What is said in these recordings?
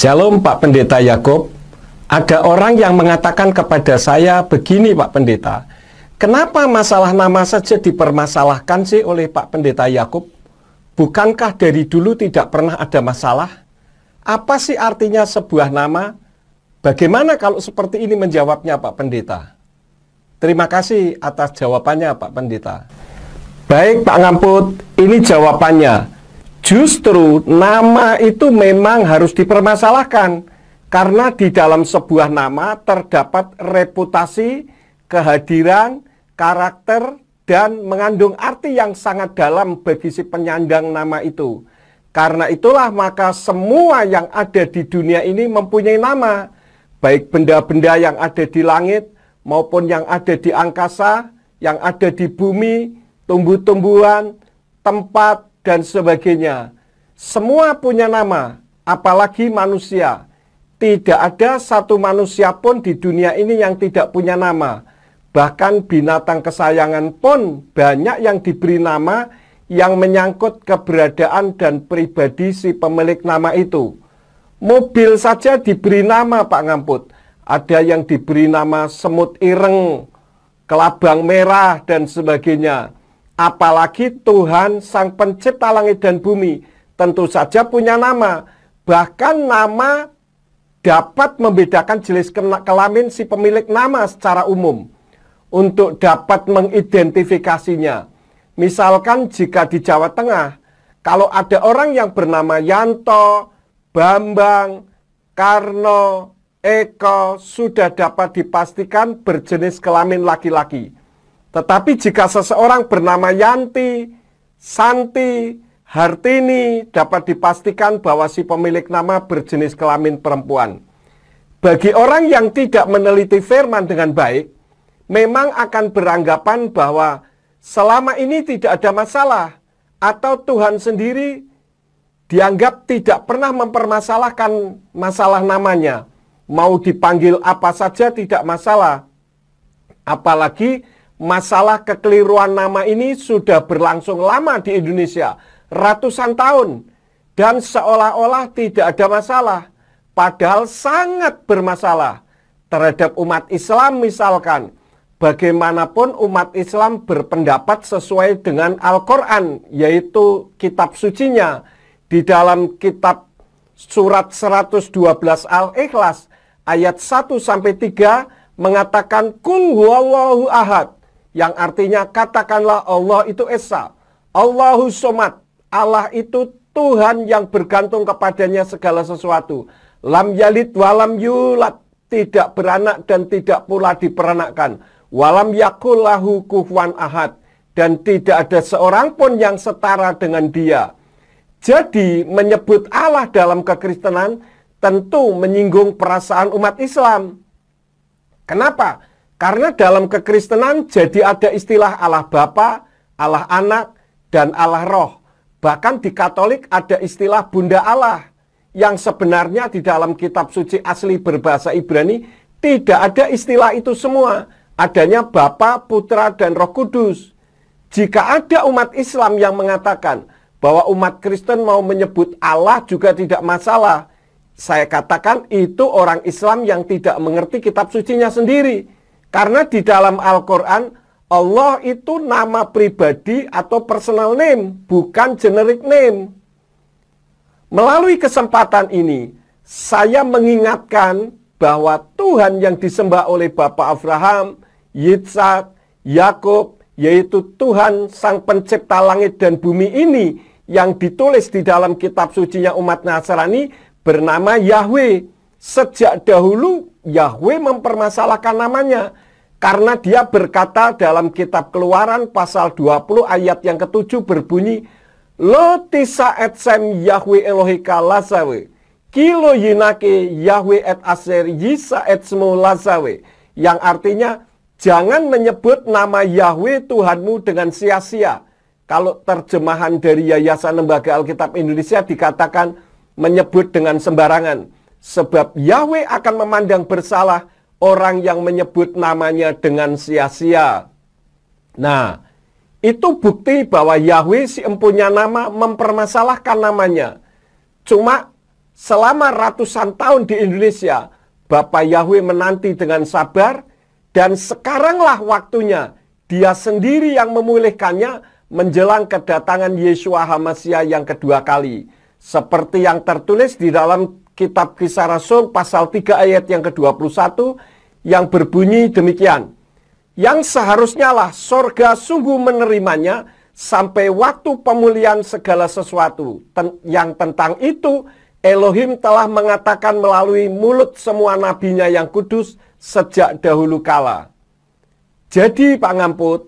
Shalom Pak Pendeta Yakub. Ada orang yang mengatakan kepada saya begini Pak Pendeta, kenapa masalah nama saja dipermasalahkan sih oleh Pak Pendeta Yakub? Bukankah dari dulu tidak pernah ada masalah? Apa sih artinya sebuah nama? Bagaimana kalau seperti ini menjawabnya Pak Pendeta? Terima kasih atas jawabannya Pak Pendeta. Baik Pak Ngamput, ini jawabannya. Justru nama itu memang harus dipermasalahkan karena di dalam sebuah nama terdapat reputasi, kehadiran, karakter, dan mengandung arti yang sangat dalam bagi si penyandang nama itu. Karena itulah maka semua yang ada di dunia ini mempunyai nama, baik benda-benda yang ada di langit maupun yang ada di angkasa, yang ada di bumi, tumbuh-tumbuhan, tempat, dan sebagainya. Semua punya nama, apalagi manusia. Tidak ada satu manusia pun di dunia ini yang tidak punya nama. Bahkan binatang kesayangan pun banyak yang diberi nama yang menyangkut keberadaan dan pribadi si pemilik nama itu. Mobil saja diberi nama Pak Ngamput. Ada yang diberi nama semut ireng, kelabang merah, dan sebagainya. Apalagi Tuhan Sang Pencipta langit dan bumi tentu saja punya nama. Bahkan nama dapat membedakan jenis kelamin si pemilik nama secara umum untuk dapat mengidentifikasinya. Misalkan jika di Jawa Tengah, kalau ada orang yang bernama Yanto, Bambang, Karno, Eko, sudah dapat dipastikan berjenis kelamin laki-laki. Tetapi jika seseorang bernama Yanti, Santi, Hartini, dapat dipastikan bahwa si pemilik nama berjenis kelamin perempuan. Bagi orang yang tidak meneliti firman dengan baik, memang akan beranggapan bahwa selama ini tidak ada masalah, atau Tuhan sendiri dianggap tidak pernah mempermasalahkan masalah namanya. Mau dipanggil apa saja tidak masalah. Apalagi masalah kekeliruan nama ini sudah berlangsung lama di Indonesia, ratusan tahun, dan seolah-olah tidak ada masalah, padahal sangat bermasalah terhadap umat Islam. Misalkan, bagaimanapun umat Islam berpendapat sesuai dengan Al-Quran, yaitu kitab sucinya. Di dalam kitab surat 112 Al-Ikhlas, ayat 1-3 mengatakan, Kul huwallahu ahad, yang artinya katakanlah Allah itu Esa, Allahu somad, Allah itu Tuhan yang bergantung kepadanya segala sesuatu. Lam yalid walam yulad, tidak beranak dan tidak pula diperanakkan. Walam yakul lahu kufuwan ahad, dan tidak ada seorang pun yang setara dengan dia. Jadi menyebut Allah dalam kekristenan tentu menyinggung perasaan umat Islam. Kenapa? Karena dalam kekristenan jadi ada istilah Allah Bapa, Allah Anak, dan Allah Roh. Bahkan di Katolik ada istilah Bunda Allah, yang sebenarnya di dalam kitab suci asli berbahasa Ibrani tidak ada istilah itu semua. Adanya Bapa, Putra, dan Roh Kudus. Jika ada umat Islam yang mengatakan bahwa umat Kristen mau menyebut Allah juga tidak masalah, saya katakan itu orang Islam yang tidak mengerti kitab sucinya sendiri. Karena di dalam Al-Quran, Allah itu nama pribadi atau personal name, bukan generic name. Melalui kesempatan ini, saya mengingatkan bahwa Tuhan yang disembah oleh Bapak Abraham, Yitzhak, Yakub, yaitu Tuhan Sang Pencipta langit dan bumi ini, yang ditulis di dalam kitab sucinya umat Nasrani, bernama Yahweh. Sejak dahulu Yahweh mempermasalahkan namanya, karena dia berkata dalam kitab Keluaran pasal 20 ayat yang ke-7 berbunyi, Lo tisa et sem Yahweh Elohika lazawe, kilo yinake Yahweh et aser yisa et semu lazawe, yang artinya jangan menyebut nama Yahweh Tuhanmu dengan sia-sia. Kalau terjemahan dari Yayasan Lembaga Alkitab Indonesia dikatakan menyebut dengan sembarangan, sebab Yahweh akan memandang bersalah orang yang menyebut namanya dengan sia-sia. Nah, itu bukti bahwa Yahweh si empunya nama mempermasalahkan namanya. Cuma selama ratusan tahun di Indonesia, Bapa Yahweh menanti dengan sabar, dan sekaranglah waktunya Dia sendiri yang memulihkannya menjelang kedatangan Yeshua HaMasiah yang kedua kali. Seperti yang tertulis di dalam kitab Kisah Rasul pasal 3 ayat yang ke-21 yang berbunyi demikian. Yang seharusnya lah sorga sungguh menerimanya sampai waktu pemulihan segala sesuatu. Yang tentang itu Elohim telah mengatakan melalui mulut semua nabinya yang kudus sejak dahulu kala. Jadi Pak Ngamput,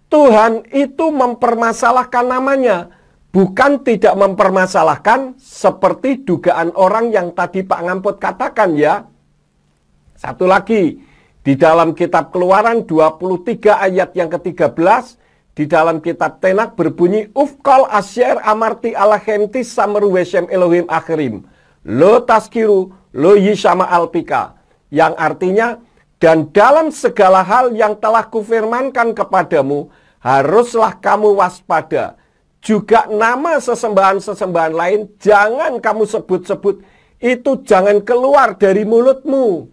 Tuhan itu mempermasalahkan namanya, bukan tidak mempermasalahkan seperti dugaan orang yang tadi Pak Ngamput katakan ya. Satu lagi, di dalam kitab Keluaran 23 ayat yang ke-13, di dalam kitab Tenak berbunyi, Ufkal asyer amarti alahemti sameru weshem Elohim akhirim, lo taskiru lo yishama alpika, yang artinya, dan dalam segala hal yang telah kufirmankan kepadamu, haruslah kamu waspada. Juga nama sesembahan-sesembahan lain jangan kamu sebut-sebut. Itu jangan keluar dari mulutmu.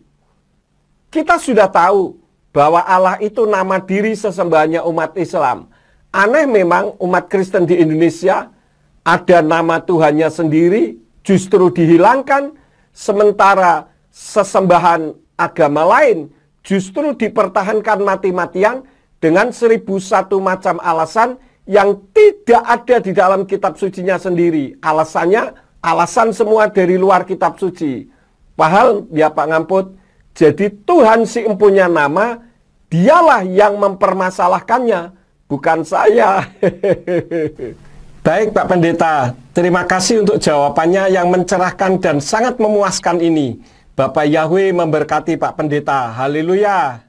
Kita sudah tahu bahwa Allah itu nama diri sesembahannya umat Islam. Aneh memang umat Kristen di Indonesia ada nama Tuhannya sendiri justru dihilangkan. Sementara sesembahan agama lain justru dipertahankan mati-matian dengan 1001 macam alasan yang tidak ada di dalam kitab sucinya sendiri. Alasannya, alasan semua dari luar kitab suci. Padahal ya Pak Ngamput, jadi Tuhan si empunya nama, dialah yang mempermasalahkannya, bukan saya. Baik Pak Pendeta, terima kasih untuk jawabannya yang mencerahkan dan sangat memuaskan ini. Bapak Yahweh memberkati Pak Pendeta. Haleluya.